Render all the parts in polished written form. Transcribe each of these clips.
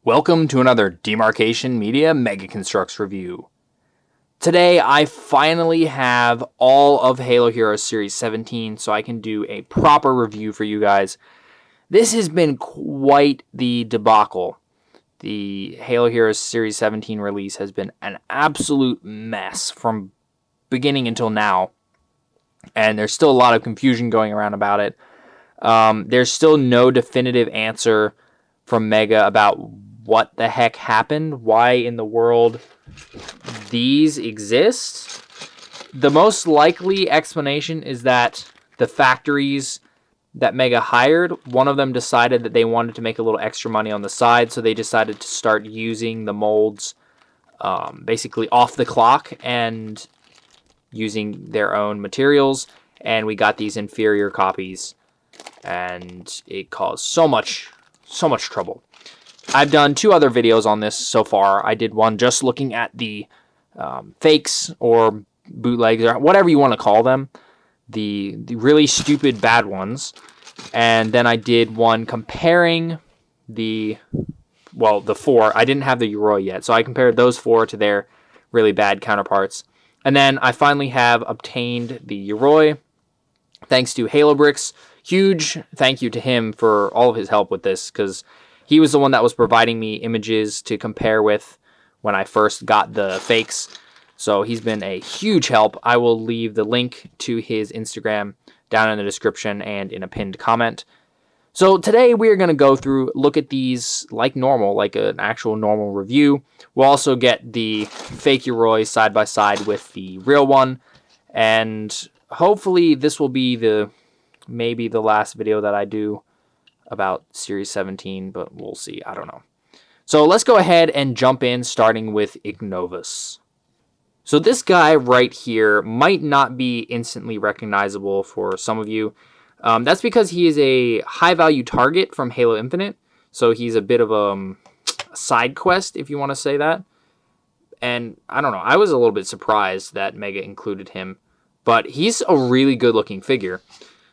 Welcome to another Demarcation Media Mega Construx review. Today I finally have all of Halo Heroes Series 17 so I can do a proper review for you guys. This has been quite the debacle. The Halo Heroes Series 17 release has been an absolute mess from beginning until now. And there's still a lot of confusion going around about it. There's still no definitive answer from Mega about what the heck happened, why in the world these exist. The most likely explanation is that the factories that Mega hired, one of them decided that they wanted to make a little extra money on the side, so they decided to start using the molds basically off the clock and using their own materials, and we got these inferior copies, and it caused so much trouble. I've done 2 other videos on this so far. I did one just looking at the fakes or bootlegs or whatever you want to call them, the really stupid bad ones, and then I did one comparing the 4. I didn't have the Yoroi yet, so I compared those 4 to their really bad counterparts. And then I finally have obtained the Yoroi thanks to Halo Bricks. Huge thank you to him for all of his help with this, because he was the one that was providing me images to compare with when I first got the fakes. So he's been a huge help. I will leave the link to his Instagram down in the description and in a pinned comment. So today we are going to go through, look at these like normal, like an actual normal review. We'll also get the fake Yoroi side by side with the real one. And hopefully this will be maybe the last video that I do about Series 17, but we'll see. I don't know. So let's go ahead and jump in, starting with Ignovus. So this guy right here might not be instantly recognizable for some of you. That's because he is a high-value target from Halo Infinite, so he's a bit of a side quest, if you want to say that. And I don't know, I was a little bit surprised that Mega included him, but he's a really good-looking figure.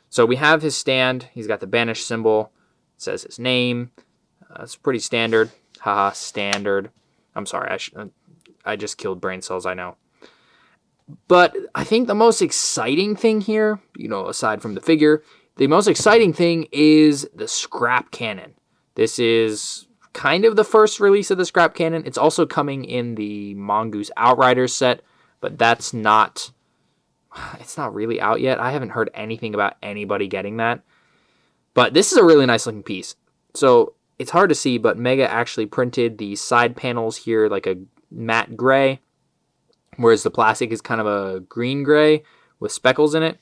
So we have his stand. He's got the banish symbol. It says his name. It's pretty standard. Haha, standard. I'm sorry, I just killed brain cells, I know. But I think the most exciting thing here, aside from the figure, the most exciting thing is the scrap cannon. This is kind of the first release of the scrap cannon. It's also coming in the Mongoose Outriders set, but it's not really out yet. I haven't heard anything about anybody getting that. But this is a really nice looking piece. So it's hard to see, but Mega actually printed the side panels here like a matte gray, whereas the plastic is kind of a green gray with speckles in it.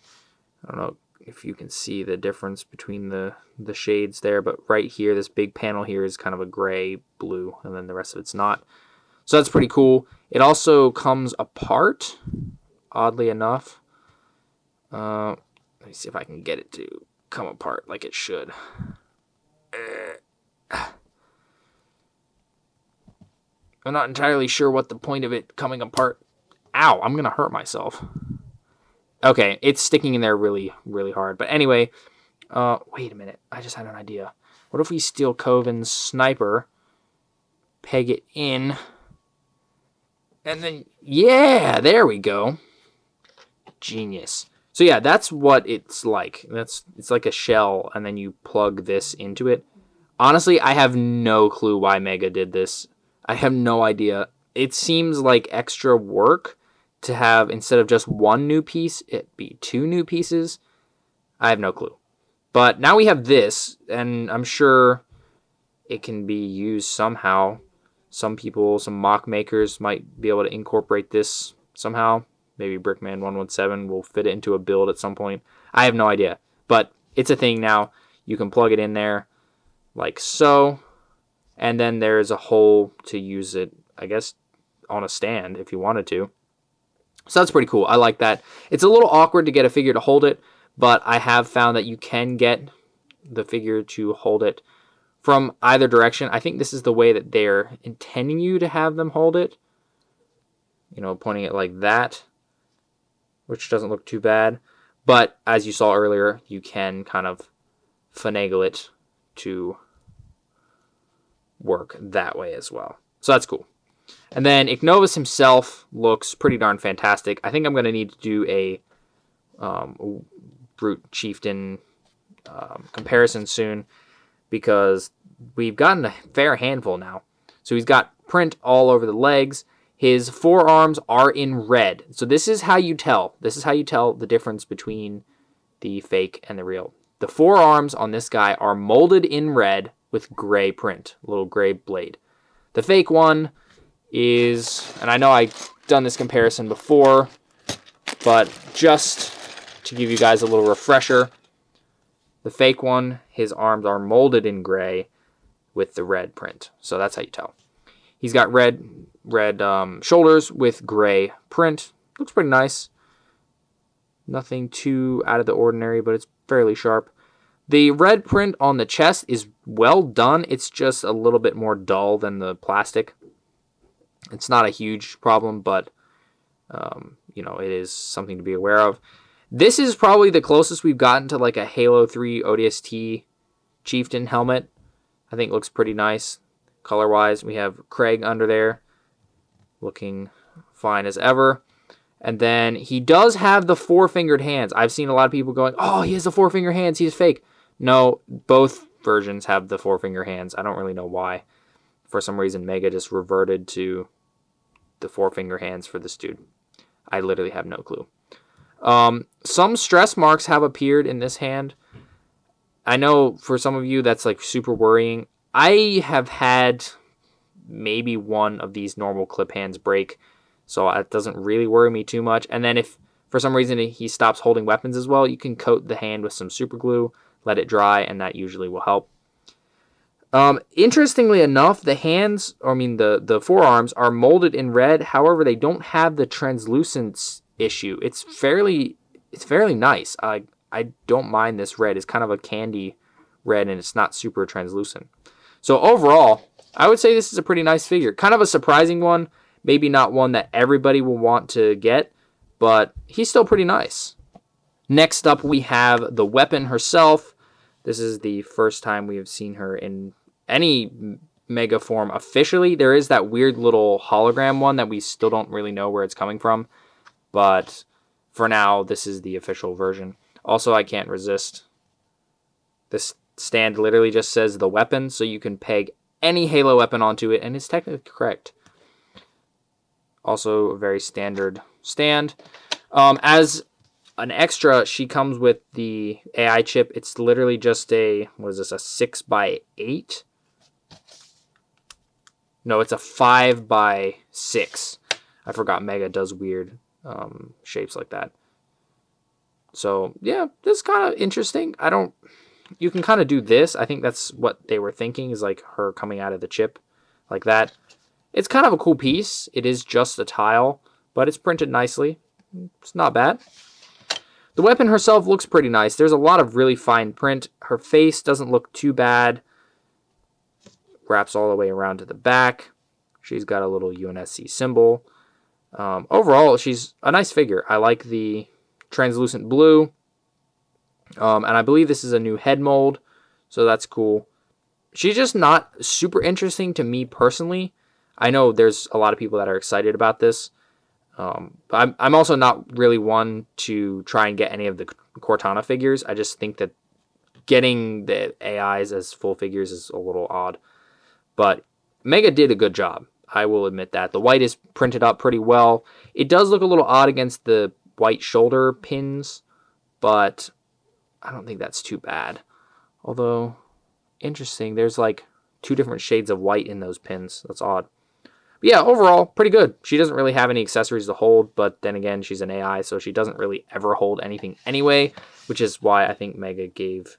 I don't know if you can see the difference between the shades there, but right here, this big panel here is kind of a gray blue, and then the rest of it's not. So that's pretty cool. It also comes apart, oddly enough. Let me see if I can get it to come apart like it should. I'm not entirely sure what the point of it coming apart. Ow, I'm gonna hurt myself. Okay, it's sticking in there really, really hard. But anyway, wait a minute. I just had an idea. What if we steal Coven's sniper, peg it in, and then, yeah, there we go. Genius. So yeah, that's what it's like. It's like a shell, and then you plug this into it. Honestly, I have no clue why Mega did this. I have no idea. It seems like extra work to have, instead of just one new piece, it be 2 new pieces. I have no clue. But now we have this, and I'm sure it can be used somehow. Some mock makers might be able to incorporate this somehow. Maybe Brickman 117 will fit it into a build at some point. I have no idea. But it's a thing now. You can plug it in there like so. And then there's a hole to use it, I guess, on a stand if you wanted to. So that's pretty cool. I like that. It's a little awkward to get a figure to hold it, but I have found that you can get the figure to hold it from either direction. I think this is the way that they're intending you to have them hold it. Pointing it like that, which doesn't look too bad. But as you saw earlier, you can kind of finagle it to, work that way as well. So that's cool. And then Ignovus himself looks pretty darn fantastic. I think I'm going to need to do a Brute Chieftain comparison soon, because we've gotten a fair handful now. So he's got print all over the legs. His forearms are in red. So this is how you tell. This is how you tell the difference between the fake and the real. The forearms on this guy are molded in red with gray print, a little gray blade. The fake one is, and I know I've done this comparison before, but just to give you guys a little refresher, the fake one, his arms are molded in gray with the red print. So that's how you tell. He's got red shoulders with gray print. Looks pretty nice. Nothing too out of the ordinary, but it's fairly sharp. The red print on the chest is well done. It's just a little bit more dull than the plastic. It's not a huge problem, but it is something to be aware of. This is probably the closest we've gotten to like a Halo 3 ODST Chieftain helmet. I think it looks pretty nice color-wise. We have Craig under there looking fine as ever. And then he does have the four-fingered hands. I've seen a lot of people going, oh, he has the four-finger hands, he's fake. No, both versions have the four-finger hands. I don't really know why. For some reason, Mega just reverted to the four-finger hands for this dude. I literally have no clue. Some stress marks have appeared in this hand. I know for some of you that's like super worrying. I have had maybe one of these normal clip hands break, so it doesn't really worry me too much. And then if for some reason he stops holding weapons as well, you can coat the hand with some super glue, let it dry, and that usually will help. Interestingly enough, the hands, the forearms are molded in red. However, they don't have the translucence issue. It's fairly nice. I don't mind this red. It's kind of a candy red, and it's not super translucent. So overall, I would say this is a pretty nice figure. Kind of a surprising one. Maybe not one that everybody will want to get, but he's still pretty nice. Next up, we have the weapon herself. This is the first time we have seen her in any Mega form officially. There is that weird little hologram one that we still don't really know where it's coming from, but for now, this is the official version. Also, I can't resist. This stand literally just says the weapon, so you can peg any Halo weapon onto it, and it's technically correct. Also, a very standard stand. As an extra, she comes with the AI chip. It's literally just a 6x8? No, it's a 5x6. I forgot Mega does weird shapes like that. So, yeah, this is kind of interesting. You can kind of do this. I think that's what they were thinking, is like her coming out of the chip like that. It's kind of a cool piece. It is just a tile, but it's printed nicely. It's not bad. The weapon herself looks pretty nice. There's a lot of really fine print. Her face doesn't look too bad. Wraps all the way around to the back. She's got a little UNSC symbol. Overall, she's a nice figure. I like the translucent blue. And I believe this is a new head mold, so that's cool. She's just not super interesting to me personally. I know there's a lot of people that are excited about this. I'm also not really one to try and get any of the Cortana figures. I just think that getting the AIs as full figures is a little odd. But Mega did a good job. I will admit that. The white is printed up pretty well. It does look a little odd against the white shoulder pins, but I don't think that's too bad. Although, interesting, there's like 2 different shades of white in those pins. That's odd. But yeah, overall, pretty good. She doesn't really have any accessories to hold, but then again, she's an AI, so she doesn't really ever hold anything anyway, which is why I think Mega gave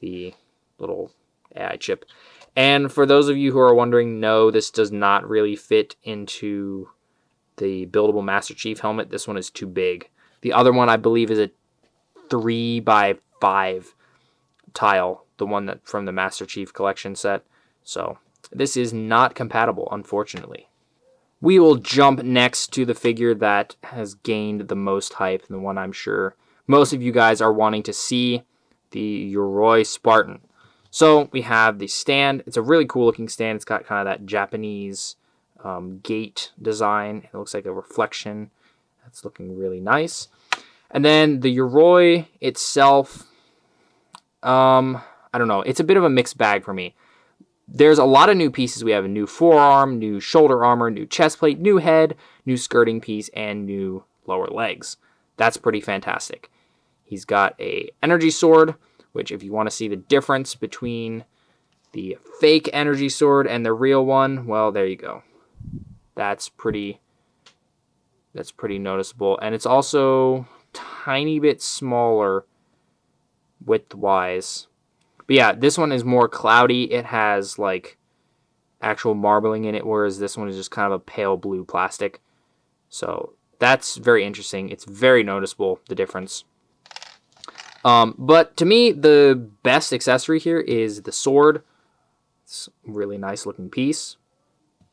the little AI chip. And for those of you who are wondering, no, this does not really fit into the buildable Master Chief helmet. This one is too big. The other one, I believe, is a 3x5 tile, the one that from the Master Chief collection set. So this is not compatible, unfortunately. We will jump next to the figure that has gained the most hype, and the one I'm sure most of you guys are wanting to see, the Yoroi Spartan. So we have the stand. It's a really cool looking stand. It's got kind of that Japanese gate design. It looks like a reflection. That's looking really nice. And then the Yoroi itself, I don't know. It's a bit of a mixed bag for me. There's a lot of new pieces. We have a new forearm, new shoulder armor, new chest plate, new head, new skirting piece, and new lower legs. That's pretty fantastic. He's got a energy sword, which if you want to see the difference between the fake energy sword and the real one, well, there you go. That's pretty noticeable. And it's also tiny bit smaller width-wise. But yeah, this one is more cloudy. It has like actual marbling in it, whereas this one is just kind of a pale blue plastic. So that's very interesting. It's very noticeable, the difference. But to me, the best accessory here is the sword. It's a really nice looking piece.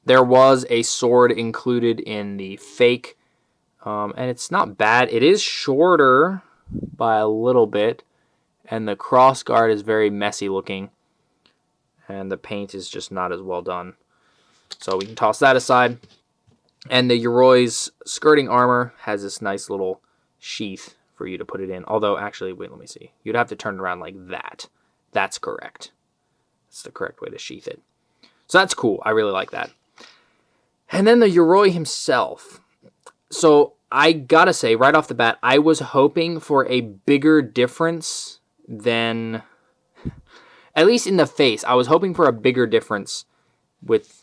There was a sword included in the fake, and it's not bad. It is shorter by a little bit, and the cross guard is very messy looking, and the paint is just not as well done. So we can toss that aside. And the Yoroi's skirting armor has this nice little sheath for you to put it in. Although, actually, wait, let me see. You'd have to turn it around like that. That's correct. That's the correct way to sheath it. So that's cool. I really like that. And then the Yoroi himself. So I gotta say, right off the bat, I was hoping for a bigger difference than... At least in the face. I was hoping for a bigger difference with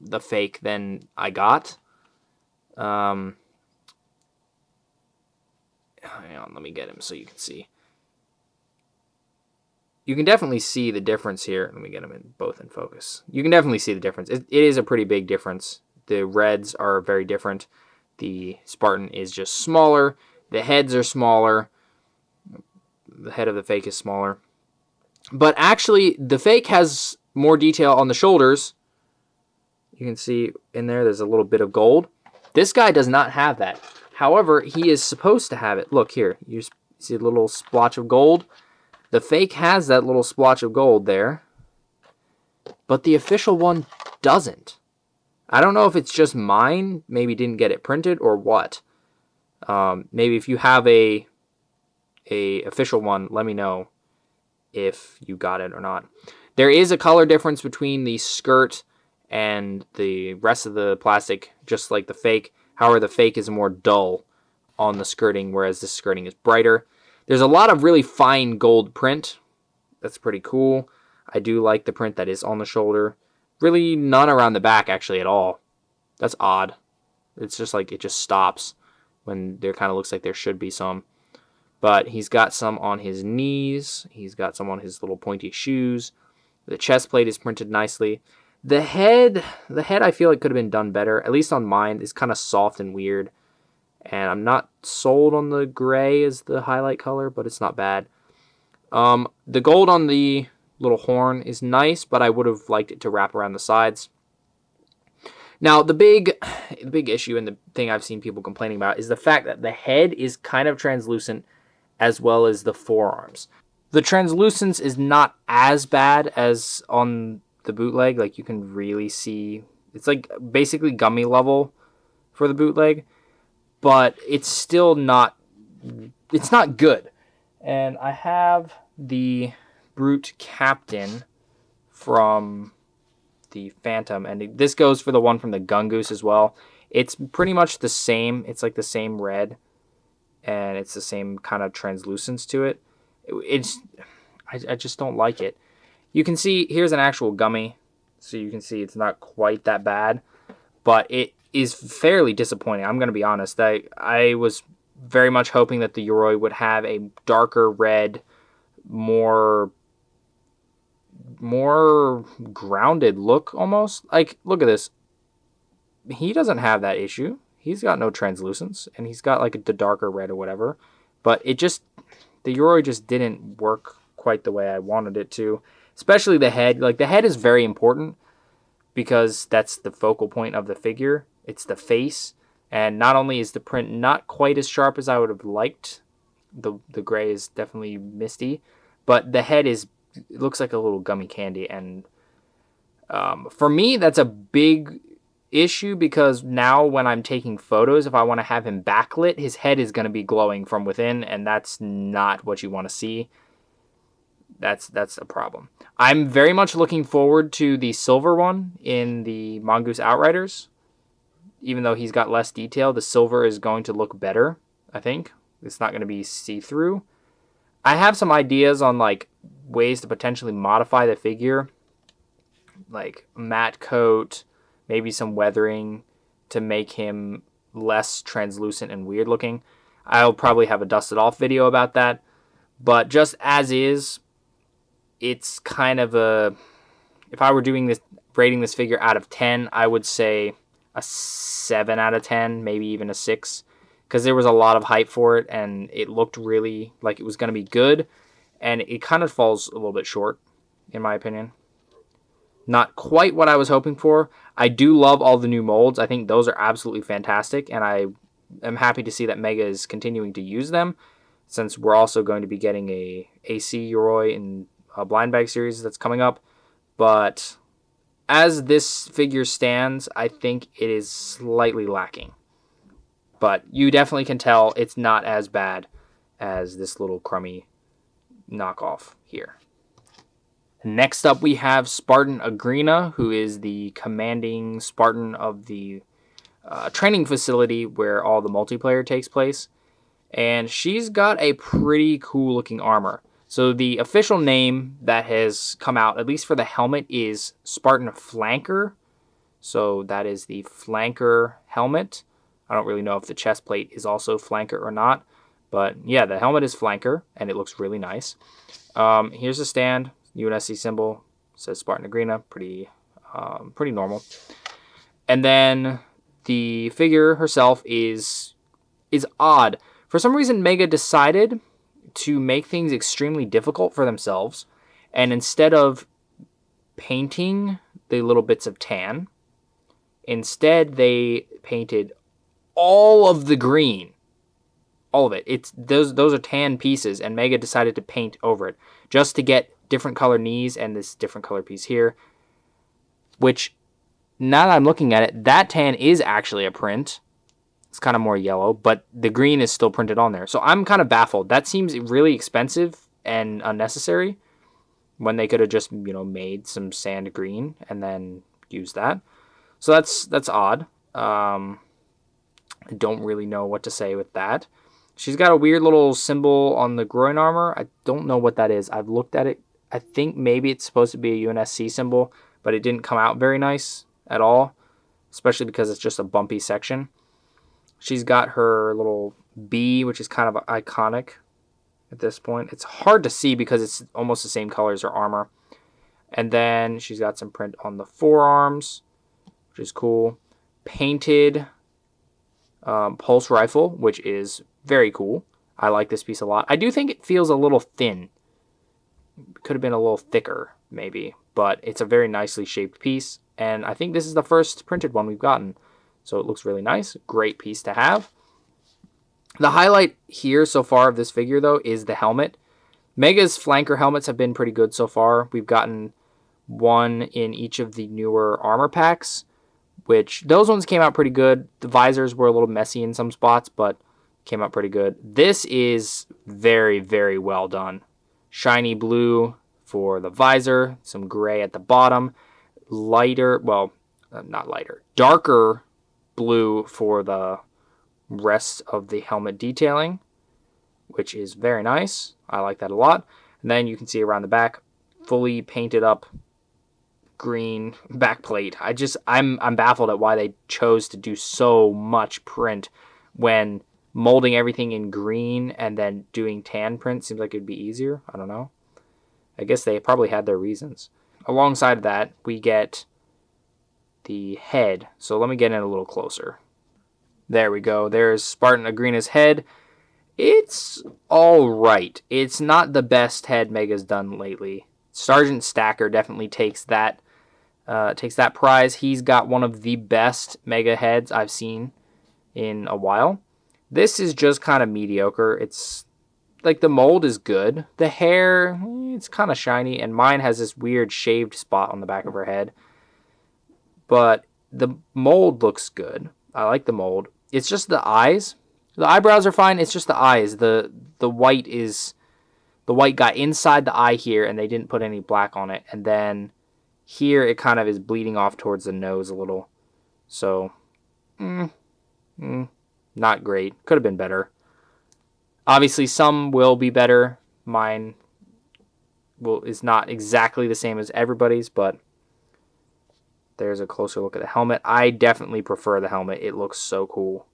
the fake than I got. Hang on, let me get him so you can see. You can definitely see the difference here. Let me get them both in focus. You can definitely see the difference. It is a pretty big difference. The reds are very different. The Spartan is just smaller. The heads are smaller. The head of the fake is smaller. But actually, the fake has more detail on the shoulders. You can see in there's a little bit of gold. This guy does not have that. However, he is supposed to have it. Look here. You see a little splotch of gold? The fake has that little splotch of gold there. But the official one doesn't. I don't know if it's just mine. Maybe didn't get it printed or what. Maybe if you have a official one, let me know if you got it or not. There is a color difference between the skirt and the rest of the plastic, just like the fake. However, the fake is more dull on the skirting, whereas the skirting is brighter. There's a lot of really fine gold print. That's pretty cool. I do like the print that is on the shoulder. Really none around the back, actually, at all. That's odd. It's just like it just stops when there kind of looks like there should be some. But he's got some on his knees. He's got some on his little pointy shoes. The chest plate is printed nicely. The head I feel like could have been done better. At least on mine, it's kind of soft and weird. And I'm not sold on the gray as the highlight color, but it's not bad. The gold on the little horn is nice, but I would have liked it to wrap around the sides. Now, the big issue and the thing I've seen people complaining about is the fact that the head is kind of translucent as well as the forearms. The translucence is not as bad as on the bootleg. Like, you can really see, it's like basically gummy level for the bootleg, but it's still not, it's not good. And I have the Brute Captain from the Phantom, and this goes for the one from the Gungoose as well. It's pretty much the same. It's like the same red, and it's the same kind of translucence to it. I just don't like it. You can see, here's an actual gummy, so you can see it's not quite that bad, but it is fairly disappointing. I'm going to be honest. I was very much hoping that the Yoroi would have a darker red, more grounded look almost. Like, look at this. He doesn't have that issue. He's got no translucence, and he's got like the darker red or whatever. But the Yoroi just didn't work quite the way I wanted it to. Especially the head. Like, the head is very important because that's the focal point of the figure. It's the face. And not only is the print not quite as sharp as I would have liked, the gray is definitely misty, but the head is it looks like a little gummy candy. And for me, that's a big issue because now when I'm taking photos, if I want to have him backlit, his head is going to be glowing from within, and that's not what you want to see. That's a problem. I'm very much looking forward to the silver one in the Mongoose Outriders. Even though he's got less detail, the silver is going to look better, I think. It's not going to be see-through. I have some ideas on like ways to potentially modify the figure, like matte coat, maybe some weathering to make him less translucent and weird looking. I'll probably have a dusted off video about that, but just as is, it's kind of a, if I were doing this, rating this figure out of 10, I would say a 7 out of 10, maybe even a 6, because there was a lot of hype for it and it looked really like it was going to be good, and it kind of falls a little bit short, in my opinion. Not quite what I was hoping for. I do love all the new molds. I think those are absolutely fantastic, and I am happy to see that Mega is continuing to use them, since we're also going to be getting a AC Yoroi in a blind bag series that's coming up. But as this figure stands, I think it is slightly lacking. But you definitely can tell it's not as bad as this little crummy knockoff here. Next up, we have Spartan Agrina, who is the commanding Spartan of the training facility where all the multiplayer takes place. And she's got a pretty cool looking armor. So the official name that has come out, at least for the helmet, is Spartan Flanker. So that is the Flanker helmet. I don't really know if the chest plate is also Flanker or not. But yeah, the helmet is Flanker, and it looks really nice. Here's the stand. UNSC symbol. Says Spartan Agrina. Pretty normal. And then the figure herself is odd. For some reason, Mega decided to make things extremely difficult for themselves, and instead of painting the little bits of tan, instead they painted all of the green, all of it. It's those are tan pieces, and Mega decided to paint over it just to get different color knees and this different color piece here, which now that I'm looking at it, that tan is actually a print. It's kind of more yellow, but the green is still printed on there. So I'm kind of baffled. That seems really expensive and unnecessary when they could have just, made some sand green and then used that. So that's odd. I don't really know what to say with that. She's got a weird little symbol on the groin armor. I don't know what that is. I've looked at it. I think maybe it's supposed to be a UNSC symbol, but it didn't come out very nice at all, especially because it's just a bumpy section. She's got her little B, which is kind of iconic at this point. It's hard to see because it's almost the same color as her armor. And then she's got some print on the forearms, which is cool. Painted pulse rifle, which is very cool. I like this piece a lot. I do think it feels a little thin. Could have been a little thicker, maybe. But it's a very nicely shaped piece. And I think this is the first printed one we've gotten. So it looks really nice. Great piece to have. The highlight here so far of this figure, though, is the helmet. Mega's flanker helmets have been pretty good so far. We've gotten one in each of the newer armor packs, which those ones came out pretty good. The visors were a little messy in some spots, but came out pretty good. This is very, very well done. Shiny blue for the visor, some gray at the bottom, darker blue for the rest of the helmet detailing, which is very nice. I like that a lot. And then you can see around the back, fully painted up green backplate. I'm baffled at why they chose to do so much print when molding everything in green and then doing tan print seems like it'd be easier. I don't know. I guess they probably had their reasons. Alongside of that, we get the head. So let me get in a little closer. There we go. There's Spartan Agrina's head. It's all right. It's not the best head Mega's done lately. Sergeant Stacker definitely takes that prize. He's got one of the best Mega heads I've seen in a while. This is just kind of mediocre. It's like the mold is good. The hair, it's kind of shiny, and mine has this weird shaved spot on the back of her head. But the mold looks good. I like the mold. It's just the eyes. The eyebrows are fine. It's just the eyes. The white is the white got inside the eye here, and they didn't put any black on it. And then here it kind of is bleeding off towards the nose a little. So, not great. Could have been better. Obviously, some will be better. Mine is not exactly the same as everybody's, but there's a closer look at the helmet. I definitely prefer the helmet. It looks so cool.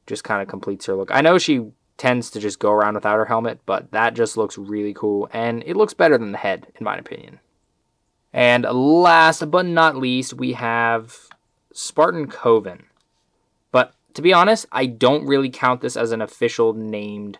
Just kind of completes her look. I know she tends to just go around without her helmet, but that just looks really cool, and it looks better than the head, in my opinion. And last but not least, we have Spartan Coven. But to be honest, I don't really count this as an official named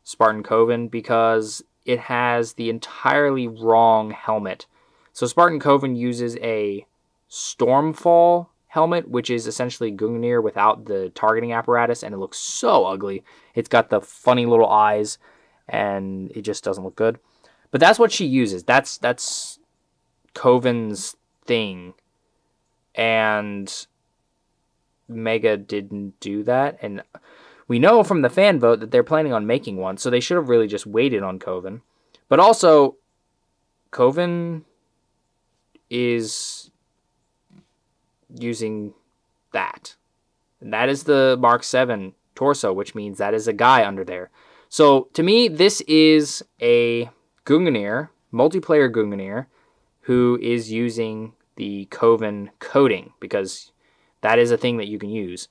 Spartan Coven because it has the entirely wrong helmet. So Spartan Coven uses a Stormfall helmet, which is essentially Gungnir without the targeting apparatus, and it looks so ugly. It's got the funny little eyes, and it just doesn't look good. But that's what she uses. That's Coven's thing. And Mega didn't do that, and we know from the fan vote that they're planning on making one, so they should have really just waited on Coven. But also, Coven is using that. And that is the Mark 7 torso, which means that is a guy under there. So, to me, this is a Gungnir, multiplayer Gungnir, who is using the Coven coating, because that is a thing that you can use.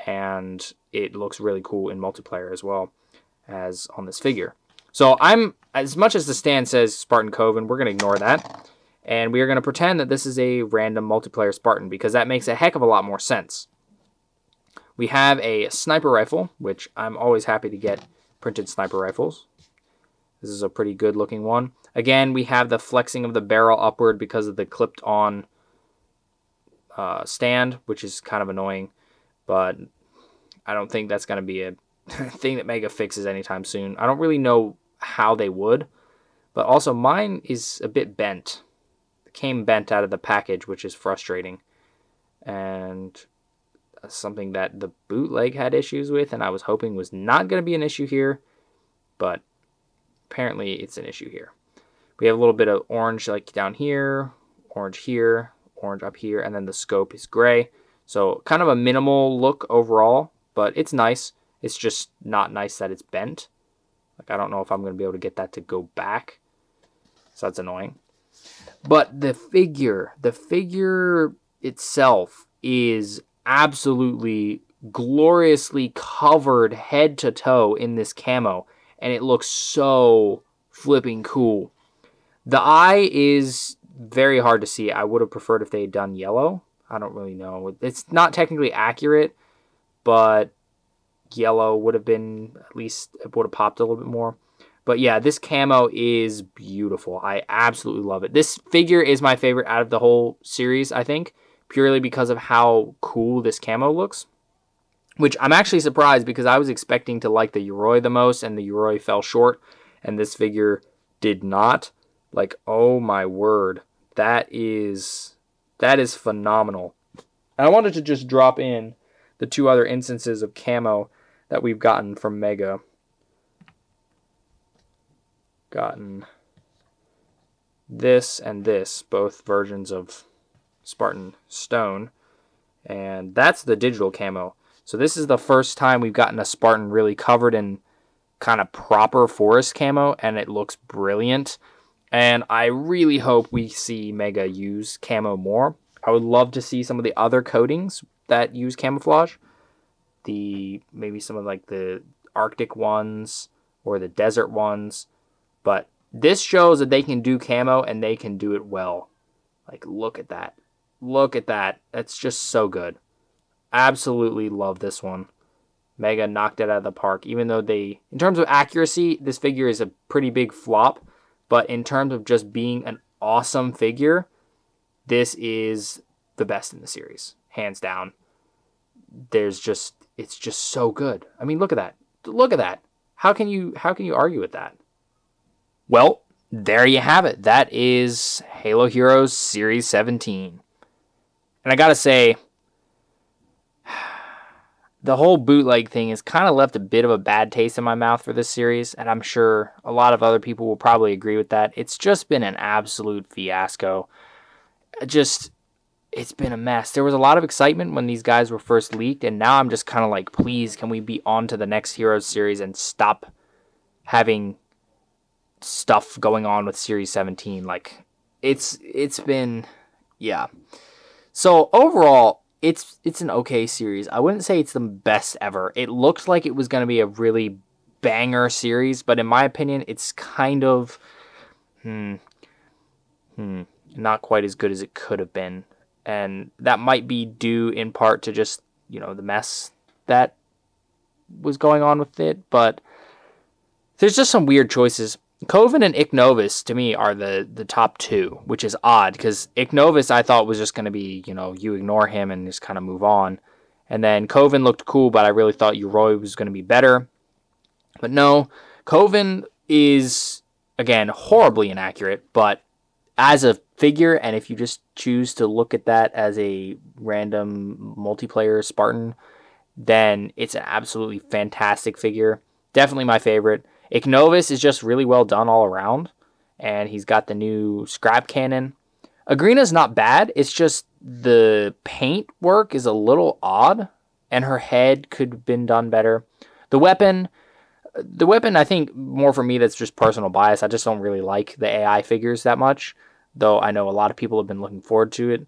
And it looks really cool in multiplayer as well as on this figure. So as much as the stand says Spartan Coven, we're going to ignore that. And we are going to pretend that this is a random multiplayer Spartan, because that makes a heck of a lot more sense. We have a sniper rifle, which I'm always happy to get printed sniper rifles. This is a pretty good looking one. Again, we have the flexing of the barrel upward because of the clipped on stand, which is kind of annoying. But I don't think that's going to be a thing that Mega fixes anytime soon. I don't really know how they would. But also, mine is a bit bent. It came bent out of the package, which is frustrating. And something that the bootleg had issues with, and I was hoping was not going to be an issue here. But apparently, it's an issue here. We have a little bit of orange like down here, orange up here, and then the scope is gray. So kind of a minimal look overall, but it's nice. It's just not nice that it's bent. Like, I don't know if I'm going to be able to get that to go back. So that's annoying. But the figure itself is absolutely gloriously covered head to toe in this camo. And it looks so flipping cool. The eye is very hard to see. I would have preferred if they had done yellow. I don't really know. It's not technically accurate, but yellow would have been, at least it would have popped a little bit more. But yeah, this camo is beautiful. I absolutely love it. This figure is my favorite out of the whole series, I think, purely because of how cool this camo looks. Which I'm actually surprised, because I was expecting to like the Yoroi the most, and the Yoroi fell short, and this figure did not. Like, oh my word. That is phenomenal. And I wanted to just drop in the two other instances of camo that we've gotten from Mega. Gotten this and this, both versions of Spartan Stone. And that's the digital camo. So this is the first time we've gotten a Spartan really covered in kind of proper forest camo, and it looks brilliant. And I really hope we see Mega use camo more. I would love to see some of the other coatings that use camouflage. Maybe some of like the Arctic ones or the desert ones. But this shows that they can do camo, and they can do it well. Like, look at that. Look at that. That's just so good. Absolutely love this one. Mega knocked it out of the park. Even though in terms of accuracy, this figure is a pretty big flop. But in terms of just being an awesome figure, this is the best in the series. Hands down. It's just so good. I mean, look at that. Look at that. How can you argue with that? Well, there you have it. That is Halo Heroes Series 17. And I gotta say, the whole bootleg thing has kind of left a bit of a bad taste in my mouth for this series, and I'm sure a lot of other people will probably agree with that. It's just been an absolute fiasco. It's been a mess. There was a lot of excitement when these guys were first leaked, and now I'm just kind of like, please, can we be on to the next Heroes series and stop having stuff going on with Series 17? Like, it's been, yeah. So overall, it's an okay series. I wouldn't say it's the best ever. It looked like it was going to be a really banger series, but in my opinion, it's kind of not quite as good as it could have been. And that might be due in part to just, the mess that was going on with it. But there's just some weird choices. Coven and Ignovis, to me, are the top two, which is odd, because Ignovis I thought was just going to be, you ignore him and just kind of move on. And then Coven looked cool, but I really thought Yoroi was going to be better. But no, Coven is, again, horribly inaccurate, but as a figure, and if you just choose to look at that as a random multiplayer Spartan, then it's an absolutely fantastic figure. Definitely my favorite. Ignovis is just really well done all around, and he's got the new scrap cannon. Agrina's not bad, it's just the paint work is a little odd, and her head could have been done better. The weapon, I think, more for me, that's just personal bias. I just don't really like the AI figures that much, though I know a lot of people have been looking forward to it,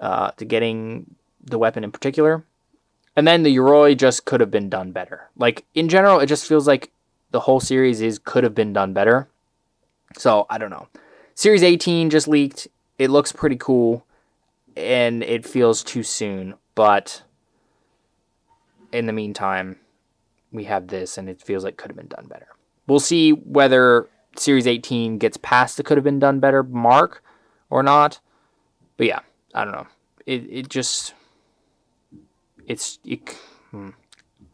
to getting the weapon in particular. And then the Yoroi just could have been done better. Like, in general, it just feels like the whole series could have been done better. So, I don't know. Series 18 just leaked. It looks pretty cool, and it feels too soon. But in the meantime, we have this, and it feels like could have been done better. We'll see whether Series 18 gets past the could have been done better mark or not. But yeah, I don't know.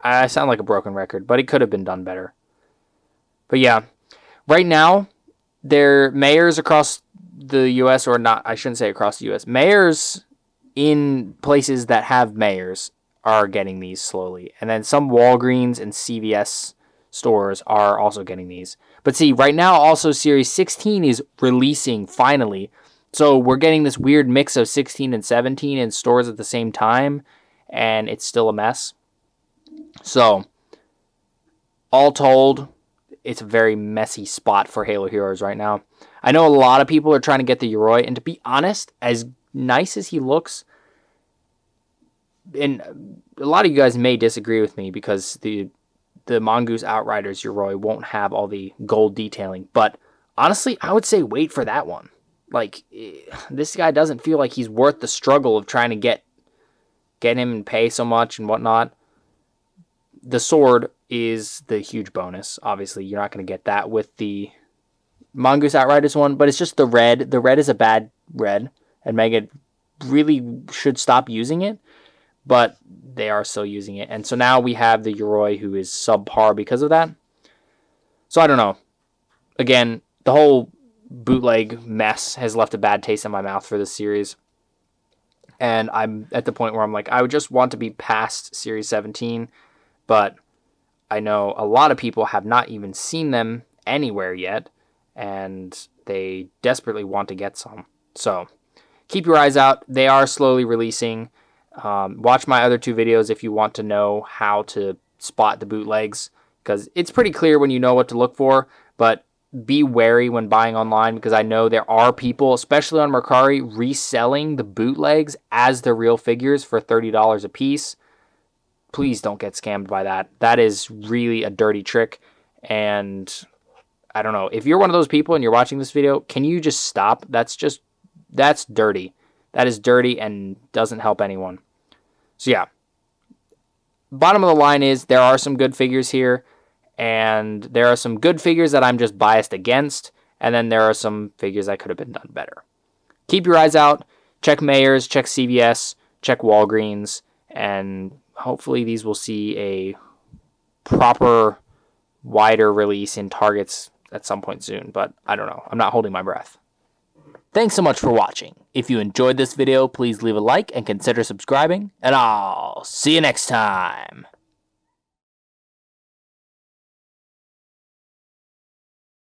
I sound like a broken record, but it could have been done better. But yeah, right now, mayors across the U.S., or not, I shouldn't say across the U.S., mayors in places that have mayors are getting these slowly. And then some Walgreens and CVS stores are also getting these. But see, right now, also Series 16 is releasing finally. So we're getting this weird mix of 16 and 17 in stores at the same time, and it's still a mess. So, all told, it's a very messy spot for Halo Heroes right now. I know a lot of people are trying to get the Yoroi, and to be honest, as nice as he looks, and a lot of you guys may disagree with me because the Mongoose Outriders Yoroi won't have all the gold detailing, but honestly, I would say wait for that one. Like, this guy doesn't feel like he's worth the struggle of trying to get him and pay so much and whatnot. The sword is the huge bonus. Obviously, you're not going to get that with the Mongoose Outriders one, but it's just the red. The red is a bad red, and Mega really should stop using it, but they are still using it. And so now we have the Yoroi, who is subpar because of that. So I don't know. Again, the whole bootleg mess has left a bad taste in my mouth for this series. And I'm at the point where I'm like, I would just want to be past Series 17, but I know a lot of people have not even seen them anywhere yet, and they desperately want to get some. So keep your eyes out. They are slowly releasing. Watch my other two videos if you want to know how to spot the bootlegs, because it's pretty clear when you know what to look for, but be wary when buying online, because I know there are people, especially on Mercari, reselling the bootlegs as the real figures for $30 a piece. Please don't get scammed by that. That is really a dirty trick, and I don't know. If you're one of those people and you're watching this video, can you just stop? That's dirty. That is dirty and doesn't help anyone. So yeah, bottom of the line is there are some good figures here, and there are some good figures that I'm just biased against, and then there are some figures that could have been done better. Keep your eyes out. Check Mayors, check CVS, check Walgreens, and hopefully these will see a proper wider release in Targets at some point soon, but I don't know. I'm not holding my breath. Thanks so much for watching. If you enjoyed this video, please leave a like and consider subscribing, and I'll see you next time.